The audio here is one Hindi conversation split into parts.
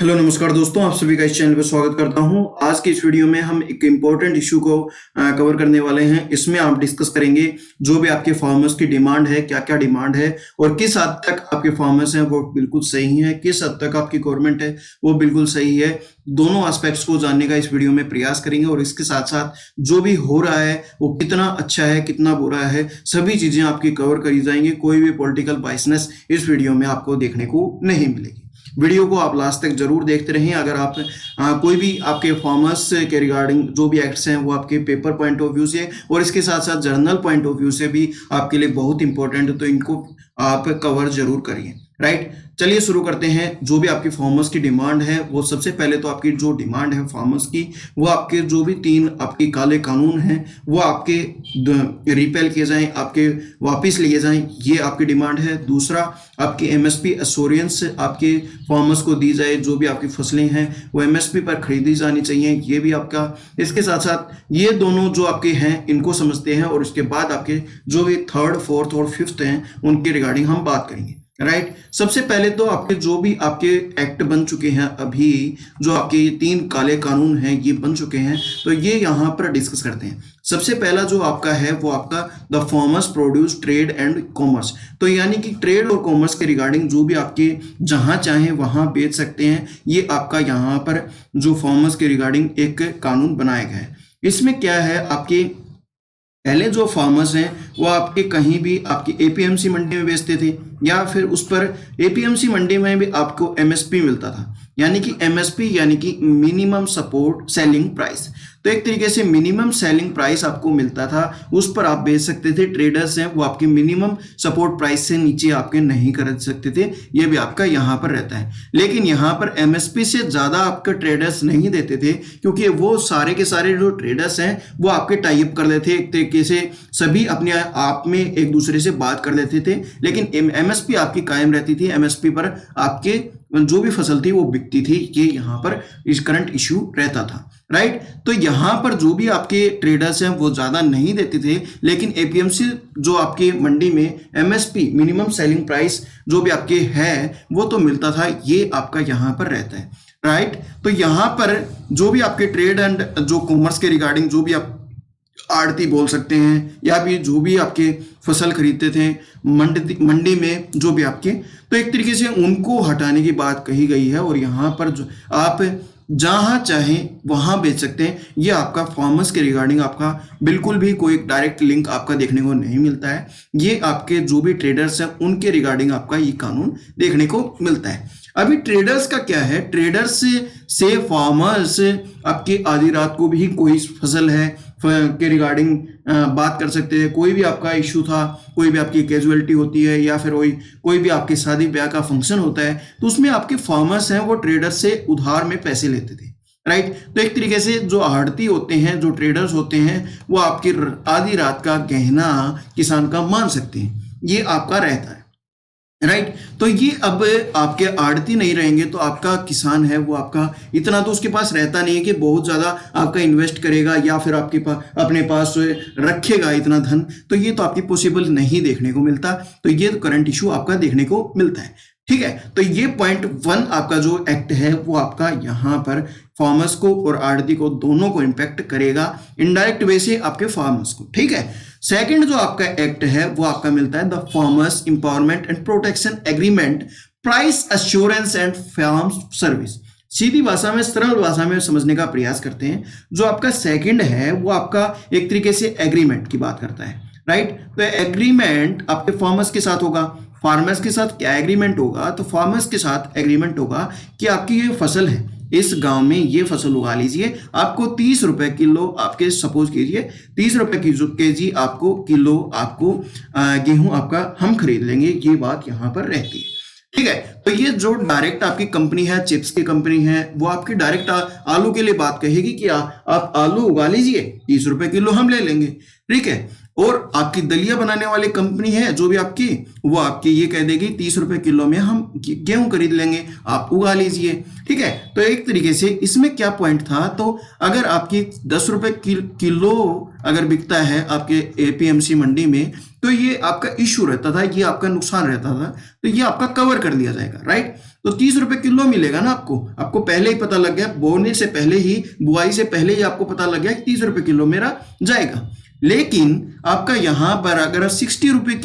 हेलो नमस्कार दोस्तों, आप सभी का इस चैनल पर स्वागत करता हूं। आज के इस वीडियो में हम एक इम्पोर्टेंट इशू को कवर करने वाले हैं। इसमें आप डिस्कस करेंगे जो भी आपके फार्मर्स की डिमांड है, क्या क्या डिमांड है और किस हद तक आपके फार्मर्स हैं वो बिल्कुल सही हैं, किस हद तक आपकी गवर्नमेंट है वो बिल्कुल सही है। दोनों एस्पेक्ट्स को जानने का इस वीडियो में प्रयास करेंगे और इसके साथ साथ जो भी हो रहा है वो कितना अच्छा है, कितना बुरा है, सभी चीजें आपकी कवर करी जाएंगी। कोई भी पॉलिटिकल बायसनेस इस वीडियो में आपको देखने को नहीं मिलेगी। वीडियो को आप लास्ट तक जरूर देखते रहें। अगर आप कोई भी आपके फार्मर्स के रिगार्डिंग जो भी एक्ट्स हैं वो आपके पेपर पॉइंट ऑफ व्यू से और इसके साथ साथ जर्नल पॉइंट ऑफ व्यू से भी आपके लिए बहुत इंपॉर्टेंट है, तो इनको आप कवर जरूर करिए। राइट, चलिए शुरू करते हैं। जो भी आपकी फार्मर्स की डिमांड है वो सबसे पहले तो आपकी जो डिमांड है फार्मर्स की, वो आपके जो भी 3 आपके काले कानून हैं वो आपके रिपेल किए जाएं, आपके वापस लिए जाएं, ये आपकी डिमांड है। दूसरा, आपकी एमएसपी एश्योरेंस आपके फार्मर्स को दी जाए। जो भी आपकी फसलें हैं वो एमएसपी पर खरीदी जानी चाहिए, ये भी आपका। इसके साथ साथ ये दोनों जो आपके हैं इनको समझते हैं और उसके बाद आपके जो भी 3rd, 4th और 5th हैं उनके रिगार्डिंग हम बात करेंगे। राइट, सबसे पहले तो आपके जो भी आपके एक्ट बन चुके हैं, अभी जो आपके 3 काले कानून हैं ये बन चुके हैं, तो ये यहाँ पर डिस्कस करते हैं। सबसे पहला जो आपका है वो आपका the farmers produce trade and commerce, तो यानी कि ट्रेड और कॉमर्स के रिगार्डिंग जो भी आपके जहां चाहें वहां बेच सकते हैं, ये आपका यहाँ पर जो फार्मर्स के रिगार्डिंग एक कानून बनाया गया है। इसमें क्या है, आपके पहले जो फार्मर्स हैं वो आपके कहीं भी आपकी एपीएमसी मंडी में बेचते थे या फिर उस पर एपीएमसी मंडी में भी आपको एमएसपी मिलता था, यानी कि एमएसपी यानी कि मिनिमम सपोर्ट सेलिंग प्राइस। तो एक तरीके से मिनिमम सेलिंग प्राइस आपको मिलता था, उस पर आप बेच सकते थे। ट्रेडर्स हैं वो आपके मिनिमम सपोर्ट प्राइस से नीचे आपके नहीं खरीद सकते थे, ये भी आपका यहाँ पर रहता है। लेकिन यहाँ पर एमएसपी से ज़्यादा आपके ट्रेडर्स नहीं देते थे, क्योंकि वो सारे के सारे जो ट्रेडर्स हैं वो आपके टाई अप कर लेते थे। एक तरीके से सभी अपने आप में एक दूसरे से बात कर लेते थे, लेकिन एमएसपी आपकी कायम रहती थी। एमएसपी पर आपके जो भी फसल थी वो बिकती थी, ये यहाँ पर इस करंट इशू रहता था। राइट, तो यहाँ पर जो भी आपके ट्रेडर्स हैं वो ज़्यादा नहीं देते थे, लेकिन एपीएमसी जो आपके मंडी में एमएसपी मिनिमम सेलिंग प्राइस जो भी आपके है वो तो मिलता था, ये आपका यहाँ पर रहता है। राइट, तो यहाँ पर जो भी आपके ट्रेड एंड जो कॉमर्स के रिगार्डिंग जो भी आप आड़ती बोल सकते हैं या भी जो भी आपके फसल खरीदते थे मंडी में जो भी आपके, तो एक तरीके से उनको हटाने की बात कही गई है और यहाँ पर जो आप जहां चाहें वहां बेच सकते हैं। ये आपका फार्मर्स के रिगार्डिंग आपका बिल्कुल भी कोई डायरेक्ट लिंक आपका देखने को नहीं मिलता है। ये आपके जो भी ट्रेडर्स हैं उनके रिगार्डिंग आपका ये कानून देखने को मिलता है। अभी ट्रेडर्स का क्या है, ट्रेडर्स से फार्मर्स आपकी आधी रात को भी कोई फसल है के रिगार्डिंग बात कर सकते हैं। कोई भी आपका इशू था, कोई भी आपकी कैजुअलिटी होती है या फिर कोई भी आपके शादी ब्याह का फंक्शन होता है, तो उसमें आपके फार्मर्स हैं वो ट्रेडर्स से उधार में पैसे लेते थे। राइट, तो एक तरीके से जो आड़ती होते हैं, जो ट्रेडर्स होते हैं, वो आपकी आधी रात का गहना किसान का मान सकते हैं, ये आपका रहता है। राइट, तो ये अब आपके आड़ती नहीं रहेंगे तो आपका किसान है वो आपका इतना तो उसके पास रहता नहीं है कि बहुत ज़्यादा आपका इन्वेस्ट करेगा या फिर आपके पास अपने पास रखेगा इतना धन, तो ये तो आपकी पॉसिबल नहीं देखने को मिलता। तो ये तो करंट इशू आपका देखने को मिलता है। ठीक है, तो ये पॉइंट 1 आपका जो एक्ट है वो आपका यहाँ पर फार्मर्स को और आड़ती को दोनों को इंपैक्ट करेगा, इनडायरेक्ट वे से आपके फार्मर्स को। ठीक है, सेकंड जो आपका एक्ट है वो आपका मिलता है the farmers empowerment and protection agreement, price assurance and farm service. सीधी भाषा में, सरल भाषा में समझने का प्रयास करते हैं। जो आपका सेकंड है वो आपका एक तरीके से एग्रीमेंट की बात करता है। राइट, तो एग्रीमेंट आपके फार्मर्स के साथ होगा। फार्मर्स के साथ क्या एग्रीमेंट होगा, तो फार्मर्स के साथ एग्रीमेंट होगा कि आपकी ये फसल है, इस गांव में ये फसल उगा लीजिए, आपको 30 रुपए किलो, आपके सपोज कीजिए 30 रुपए केजी आपको किलो आपको गेहूं आपका हम खरीद लेंगे, ये बात यहाँ पर रहती है। ठीक है, तो ये जो डायरेक्ट आपकी कंपनी है, चिप्स की कंपनी है, वो आपकी डायरेक्ट आलू के लिए बात कहेगी कि आप आलू उगा लीजिए, 30 रुपए किलो हम ले लेंगे। ठीक है, और आपकी दलिया बनाने वाली कंपनी है जो भी आपकी, वो आपकी ये कह देगी 30 रुपए किलो में हम गेहूं खरीद लेंगे, आप उगा लीजिए। ठीक है, तो एक तरीके से इसमें क्या पॉइंट था, तो अगर आपकी 10 रुपए किलो अगर बिकता है आपके एपीएमसी मंडी में, तो ये आपका इशू रहता था, ये आपका नुकसान रहता था, तो ये आपका कवर कर लिया जाएगा, राइट। तो 30 रुपए किलो मिलेगा ना आपको पहले ही पता लग गया, बोने से पहले ही, बुआई से पहले ही आपको पता लग गया कि 30 रुपए किलो मेरा जाएगा। लेकिन आपका यहाँ पर अगर 60 रुपए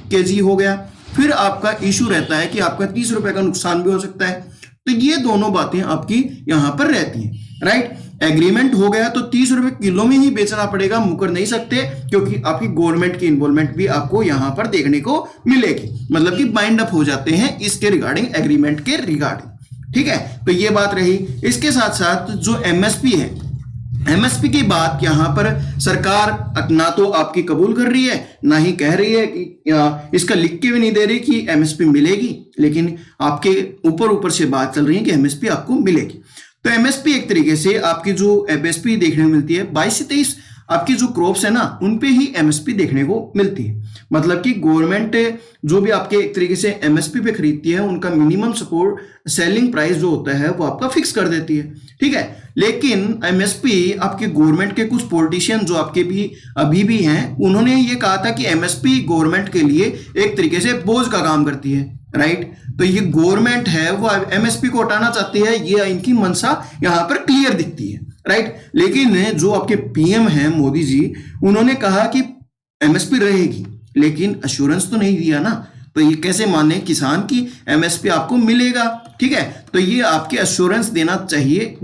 केजी हो गया, फिर आपका इशू रहता है कि आपका 30 रुपए का नुकसान भी हो सकता है। तो ये दोनों बातें आपकी यहाँ पर रहती हैं, राइट। एग्रीमेंट हो गया तो 30 रुपए किलो में ही बेचना पड़ेगा, मुकर नहीं सकते, क्योंकि आपकी गवर्नमेंट की इन्वॉल्वमेंट भी आपको यहाँ पर देखने को मिलेगी, मतलब कि बाइंड अप हो जाते हैं इसके रिगार्डिंग, एग्रीमेंट के रिगार्डिंग, ठीक है। तो ये बात रही। इसके साथ साथ जो एमएसपी है, एमएसपी की बात यहाँ पर सरकार ना तो आपकी कबूल कर रही है, ना ही कह रही है कि इसका लिख के भी नहीं दे रही कि एमएसपी मिलेगी, लेकिन आपके ऊपर से बात चल रही है कि एमएसपी आपको मिलेगी। तो एमएसपी एक तरीके से आपकी जो एमएसपी देखने को मिलती है 22 से 23 आपकी जो क्रॉप्स है ना, उन पे ही एमएसपी देखने को मिलती है। मतलब कि गवर्नमेंट जो भी आपके एक तरीके से एमएसपी पे खरीदती है, उनका मिनिमम सपोर्ट सेलिंग प्राइस जो होता है वो आपका फिक्स कर देती है, ठीक है। लेकिन एमएसपी आपके गवर्नमेंट के कुछ पॉलिटिशियन जो आपके भी अभी भी हैं, उन्होंने ये कहा था कि एमएसपी गवर्नमेंट के लिए एक तरीके से बोझ का काम करती है, राइट। तो ये गवर्नमेंट है वो एमएसपी को हटाना चाहती है, ये इनकी मंशा यहाँ पर क्लियर दिखती है, राइट। लेकिन जो आपके पीएम हैं मोदी जी, उन्होंने कहा कि एमएसपी रहेगी, लेकिन अश्योरेंस तो नहीं दिया ना, तो ये कैसे माने किसान की एमएसपी आपको मिलेगा, ठीक है। तो ये आपके अश्योरेंस देना चाहिए,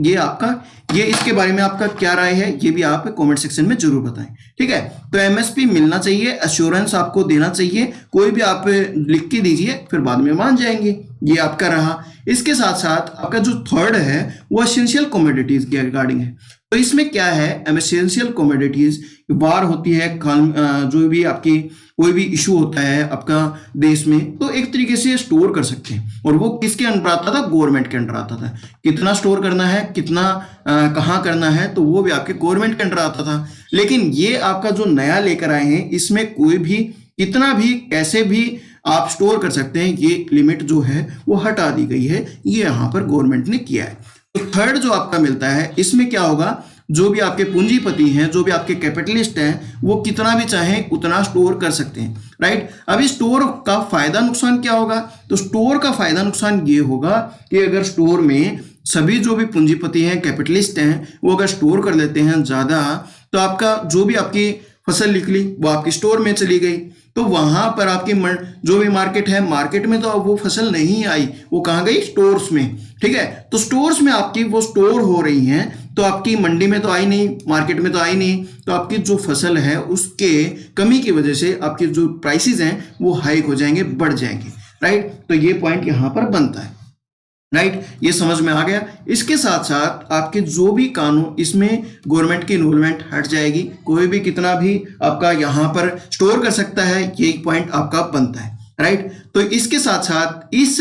ये इसके बारे में आपका क्या राय है, ये भी आप कमेंट सेक्शन में जरूर बताएं, ठीक है। तो एमएसपी मिलना चाहिए, अश्योरेंस आपको देना चाहिए, कोई भी आप लिख के दीजिए, फिर बाद में मान जाएंगे, ये आपका रहा। इसके साथ साथ आपका जो थर्ड है वो एसेंशियल कमोडिटीज के रिगार्डिंग है। तो इसमें क्या है, एसेंशियल कमोडिटीज वार होती है, जो भी आपकी कोई भी इशू होता है आपका देश में, तो एक तरीके से स्टोर कर सकते हैं, और वो किसके अंडर आता था, गवर्नमेंट के अंडर आता था। कितना स्टोर करना है, कितना कहाँ करना है, तो वो भी आपके गवर्नमेंट के अंडर आता था। लेकिन ये आपका जो नया लेकर आए हैं, इसमें कोई भी कितना भी कैसे भी आप स्टोर कर सकते हैं, ये लिमिट जो है वो हटा दी गई है, ये यहाँ पर गवर्नमेंट ने किया है। तो थर्ड जो आपका मिलता है, इसमें क्या होगा, जो भी आपके पूंजीपति हैं, जो भी आपके कैपिटलिस्ट हैं, वो कितना भी चाहें उतना स्टोर कर सकते हैं, राइट। अभी स्टोर का फायदा नुकसान क्या होगा, तो स्टोर का फायदा नुकसान ये होगा कि अगर स्टोर में सभी जो भी पूंजीपति हैं, कैपिटलिस्ट हैं, वो अगर स्टोर कर लेते हैं ज्यादा, तो आपका जो भी आपकी फसल निकली वो आपकी स्टोर में चली गई, तो वहां पर आपकी जो भी मार्केट है, मार्केट में तो अब वो फसल नहीं आई, वो कहाँ गई, स्टोर्स में, ठीक है। तो स्टोर्स में आपकी वो स्टोर हो रही हैं, तो आपकी मंडी में तो आई नहीं, मार्केट में तो आई नहीं, तो आपकी जो फसल है उसके कमी की वजह से आपके जो प्राइसेस हैं वो हाइक हो जाएंगे, बढ़ जाएंगे, राइट। तो ये पॉइंट यहाँ पर बनता है, राइट, ये समझ में आ गया। इसके साथ साथ आपके जो भी कानून, इसमें गवर्नमेंट की इन्वॉल्वमेंट हट जाएगी, कोई भी कितना भी आपका यहाँ पर स्टोर कर सकता है, ये पॉइंट आपका बनता है, राइट। तो इसके साथ साथ इस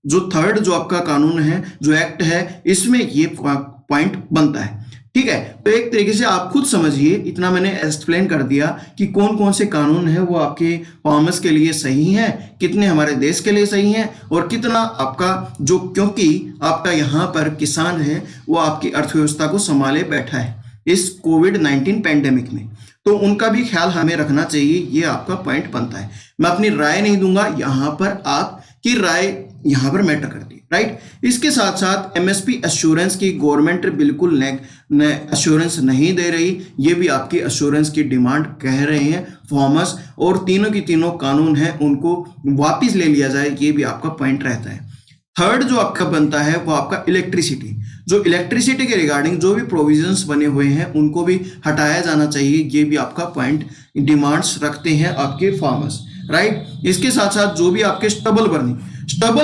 जो थर्ड जो आपका कानून है, जो एक्ट है, इसमें ये पॉइंट बनता है, ठीक है। तो एक तरीके से आप खुद समझिए, इतना मैंने एक्सप्लेन कर दिया कि कौन कौन से कानून है वो आपके फार्मर्स के लिए सही हैं, कितने हमारे देश के लिए सही हैं, और कितना आपका जो, क्योंकि आपका यहाँ पर किसान है वो आपकी अर्थव्यवस्था को संभाले बैठा है इस कोविड-19 पैंडेमिक में, तो उनका भी ख्याल हमें रखना चाहिए, ये आपका पॉइंट बनता है। मैं अपनी राय नहीं दूंगा, यहाँ पर आपकी राय यहाँ पर मैटर करती है, राइट। इसके साथ साथ एमएसपी एश्योरेंस की गवर्नमेंट बिल्कुल एश्योरेंस नहीं दे रही, ये भी आपकी एश्योरेंस की डिमांड कह रहे हैं फार्मर्स, और तीनों की तीनों कानून हैं उनको वापिस ले लिया जाए, ये भी आपका पॉइंट रहता है। थर्ड जो आपका बनता है वो आपका इलेक्ट्रिसिटी, जो इलेक्ट्रिसिटी के रिगार्डिंग जो भी प्रोविजंस बने हुए हैं उनको भी हटाया जाना चाहिए, ये भी आपका पॉइंट डिमांड्स रखते हैं आपके फार्मर्स, राइट। इसके साथ साथ जो भी आपके स्टबल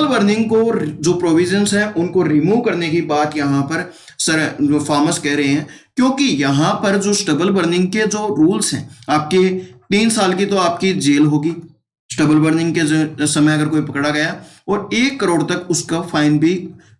बर्निंग को जो प्रोविजंस हैं उनको रिमूव करने की बात यहाँ पर सर फार्मर्स कह रहे हैं, क्योंकि यहाँ पर जो स्टबल बर्निंग के जो रूल्स हैं, आपके 3 साल की तो आपकी जेल होगी स्टबल बर्निंग के समय अगर कोई पकड़ा गया, और 1 करोड़ तक उसका फाइन भी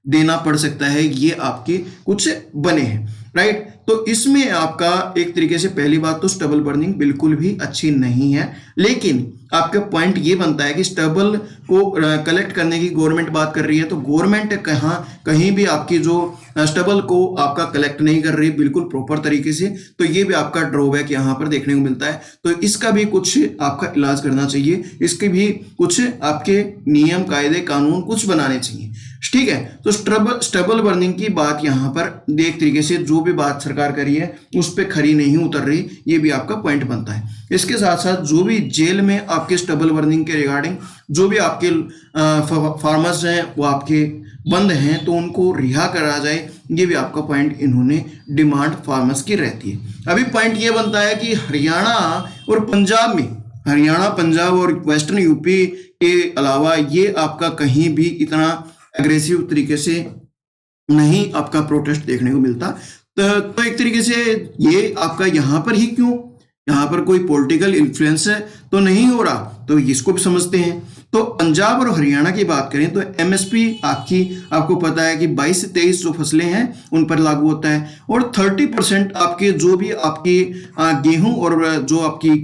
देना पड़ सकता है, ये आपके कुछ बने हैं, राइट। तो इसमें आपका एक तरीके से पहली बात तो स्टबल बर्निंग बिल्कुल भी अच्छी नहीं है, लेकिन आपका पॉइंट ये बनता है कि स्टबल को कलेक्ट करने की गवर्नमेंट बात कर रही है, तो गवर्नमेंट कहीं भी आपकी जो स्टबल को आपका कलेक्ट नहीं कर रही बिल्कुल प्रॉपर तरीके से, तो ये भी आपका ड्रॉबैक यहाँ पर देखने को मिलता है। तो इसका भी कुछ आपका इलाज करना चाहिए, इसके भी कुछ आपके नियम कायदे कानून कुछ बनाने चाहिए, ठीक है। तो स्टबल बर्निंग की बात यहाँ पर एक तरीके से जो भी बात सरकार करी है उस पर खरी नहीं उतर रही, ये भी आपका पॉइंट बनता है। इसके साथ साथ जो भी जेल में आपके स्टबल बर्निंग के रिगार्डिंग जो भी आपके फार्मर्स हैं वो आपके बंद हैं, तो उनको रिहा करा जाए, ये भी आपका पॉइंट इन्होंने डिमांड फार्मर्स की रहती है। अभी पॉइंट ये बनता है कि हरियाणा और पंजाब में, हरियाणा पंजाब और वेस्टर्न यूपी के अलावा ये आपका कहीं भी इतना एग्रेसिव तरीके से नहीं आपका प्रोटेस्ट देखने को मिलता। तो एक तरीके से ये आपका यहाँ पर ही क्यों, यहाँ पर कोई पॉलिटिकल इन्फ्लुएंस है तो नहीं हो रहा, तो इसको भी समझते हैं। तो पंजाब और हरियाणा की बात करें तो एमएसपी आपको पता है कि 22 से 23 जो फसलें हैं उन पर लागू होता है, और 30% आपके जो भी आपकी गेहूं और जो आपकी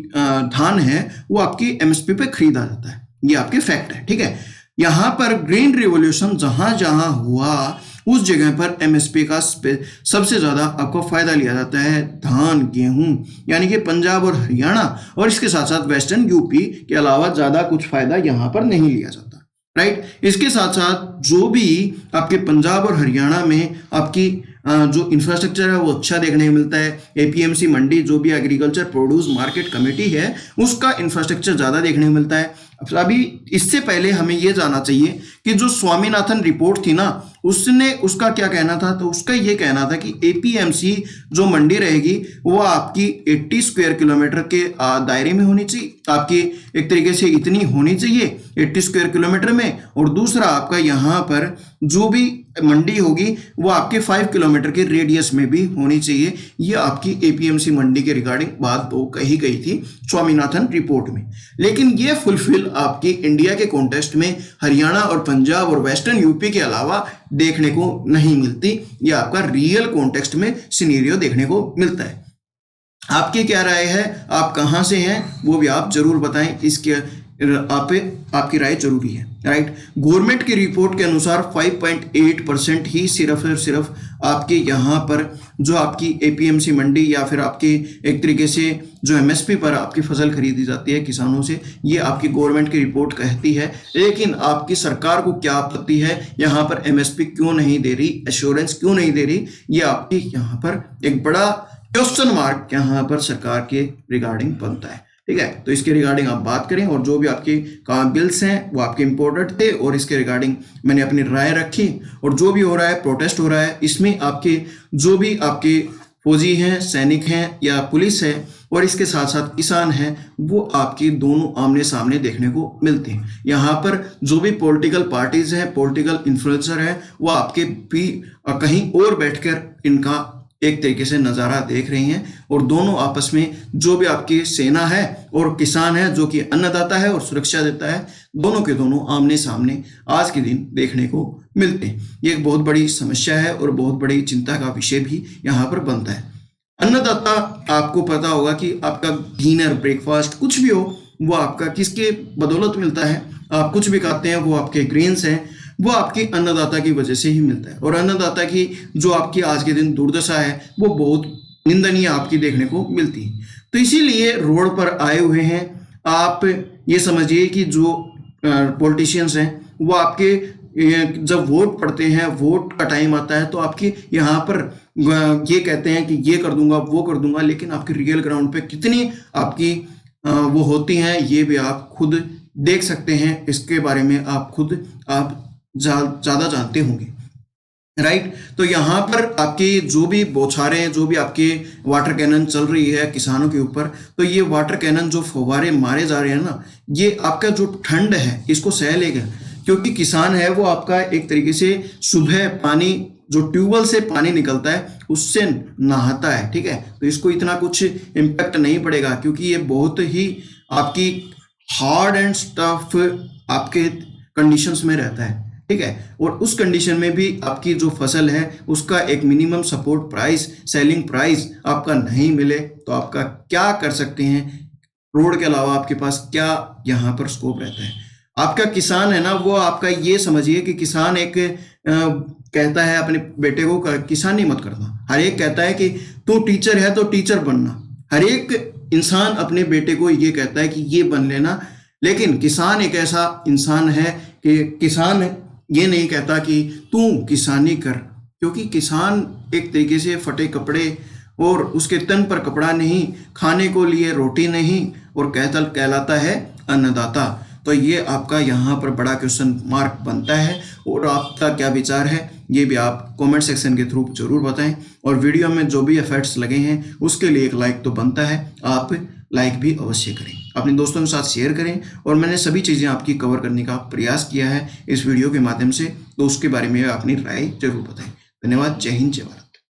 धान है वो आपकी एमएसपी पे खरीदा जाता है, ये आपके फैक्ट है, ठीक है। यहाँ पर ग्रीन रिवॉल्यूशन जहां जहां हुआ उस जगह पर एमएसपी का सबसे ज्यादा आपको फायदा लिया जाता है, धान गेहूं, यानी कि पंजाब और हरियाणा और इसके साथ साथ वेस्टर्न यूपी के अलावा ज्यादा कुछ फायदा यहाँ पर नहीं लिया जाता, राइट। इसके साथ साथ जो भी आपके पंजाब और हरियाणा में आपकी जो इंफ्रास्ट्रक्चर है वो अच्छा देखने को मिलता है। एपीएमसी मंडी जो भी एग्रीकल्चर प्रोड्यूस मार्केट कमेटी है उसका इंफ्रास्ट्रक्चर ज्यादा देखने को मिलता है। अभी इससे पहले हमें यह जानना चाहिए कि जो स्वामीनाथन रिपोर्ट थी ना, उसका क्या कहना था, तो उसका ये कहना था कि एपीएमसी जो मंडी रहेगी वो आपकी 80 स्क्वायर किलोमीटर के दायरे में होनी चाहिए, आपकी एक तरीके से इतनी होनी चाहिए 80 स्क्वायर किलोमीटर में, और दूसरा आपका यहाँ पर जो भी मंडी होगी वो आपके 5 किलोमीटर के रेडियस में भी होनी चाहिए। ये आपकी एपीएमसी मंडी के रिगार्डिंग बात तो कही गई थी स्वामीनाथन रिपोर्ट में, लेकिन ये फुलफिल आपकी इंडिया के कॉन्टेक्स्ट में हरियाणा और पंजाब और वेस्टर्न यूपी के अलावा देखने को नहीं मिलती। ये आपका रियल कॉन्टेक्स्ट में सिनेरियो देखने को मिलता है। आपकी क्या राय है, आप कहां से हैं वो भी आप जरूर बताएं, इसके आपकी राय जरूरी है, राइट। गवर्नमेंट की रिपोर्ट के अनुसार 5.8% ही सिर्फ और सिर्फ आपके यहाँ पर जो आपकी एपीएमसी मंडी या फिर आपके एक तरीके से जो एमएसपी पर आपकी फसल खरीदी जाती है किसानों से, ये आपकी गवर्नमेंट की रिपोर्ट कहती है। लेकिन आपकी सरकार को क्या आपत्ति है, यहाँ पर एमएसपी क्यों नहीं दे रही, एश्योरेंस क्यों नहीं दे रही, ये आपकी यहाँ पर एक बड़ा क्वेश्चन मार्क यहाँ पर सरकार के रिगार्डिंग बनता है, ठीक है। तो इसके रिगार्डिंग आप बात करें, और जो भी आपके बिल्स हैं वो आपके इम्पोर्टेंट थे और इसके रिगार्डिंग मैंने अपनी राय रखी। और जो भी हो रहा है, प्रोटेस्ट हो रहा है, इसमें आपके जो भी आपके फौजी हैं, सैनिक हैं या पुलिस है और इसके साथ साथ किसान हैं, वो आपकी दोनों आमने सामने देखने को मिलते हैं। यहाँ पर जो भी पॉलिटिकल पार्टीज हैं, पॉलिटिकल इन्फ्लुएंसर हैं, वो आपके भी कहीं और बैठकर इनका एक तरीके से नज़ारा देख रही हैं, और दोनों आपस में जो भी आपकी सेना है और किसान है जो कि अन्नदाता है और सुरक्षा देता है, दोनों के दोनों आमने सामने आज के दिन देखने को मिलते हैं। ये एक बहुत बड़ी समस्या है और बहुत बड़ी चिंता का विषय भी यहाँ पर बनता है। अन्नदाता, आपको पता होगा कि आपका डिनर ब्रेकफास्ट कुछ भी हो वो आपका किसके बदौलत मिलता है, आप कुछ भी खाते हैं वो आपके ग्रेन्स हैं, वो आपके अन्नदाता की वजह से ही मिलता है। और अन्नदाता की जो आपकी आज के दिन दुर्दशा है वो बहुत निंदनीय आपकी देखने को मिलती है। तो इसीलिए रोड पर आए हुए हैं। आप ये समझिए कि जो पॉलिटिशियंस हैं वो आपके जब वोट पड़ते हैं, वोट का टाइम आता है तो आपके यहाँ पर ये कहते हैं कि ये कर दूंगा वो कर दूंगा, लेकिन आपकी रियल ग्राउंड पे कितनी आपकी वो होती हैं ये भी आप खुद देख सकते हैं। इसके बारे में आप खुद ज़्यादा जानते होंगे, राइट। तो यहाँ पर आपकी जो भी बौछारें, जो भी आपके वाटर कैनन चल रही है किसानों के ऊपर, तो ये वाटर कैनन जो फव्वारे मारे जा रहे हैं ना, ये आपका जो ठंड है इसको सह लेगा, क्योंकि किसान है वो आपका एक तरीके से सुबह पानी जो ट्यूबवेल से पानी निकलता है उससे नहाता है, ठीक है। तो इसको इतना कुछ इम्पैक्ट नहीं पड़ेगा, क्योंकि ये बहुत ही आपकी हार्ड एंड टफ आपके कंडीशंस में रहता है, ठीक है। और उस कंडीशन में भी आपकी जो फसल है उसका एक minimum support price, selling price आपका नहीं मिले तो आपका क्या कर सकते हैं, रोड के अलावा आपके पास क्या यहाँ पर स्कोप रहता है। आपका किसान है ना, वो आपका ये समझिए कि किसान एक कहता है अपने बेटे को किसानी मत करना, हर एक कहता है कि तू टीचर है तो टीचर बनना, हर एक इंसान अपने बेटे को ये कहता है कि ये बन लेना। लेकिन किसान एक ऐसा इंसान है कि किसान ये नहीं कहता कि तू किसानी कर, क्योंकि किसान एक तरीके से फटे कपड़े और उसके तन पर कपड़ा नहीं, खाने को लिए रोटी नहीं, और कहलाता है अन्नदाता। तो ये आपका यहाँ पर बड़ा क्वेश्चन मार्क बनता है। और आपका क्या विचार है ये भी आप कमेंट सेक्शन के थ्रू जरूर बताएं। और वीडियो में जो भी इफेक्ट्स लगे हैं उसके लिए एक लाइक तो बनता है, आप लाइक भी अवश्य करें, अपने दोस्तों के साथ शेयर करें। और मैंने सभी चीज़ें आपकी कवर करने का प्रयास किया है इस वीडियो के माध्यम से, तो उसके बारे में अपनी राय जरूर बताएं। धन्यवाद। जय हिंद, जय भारत।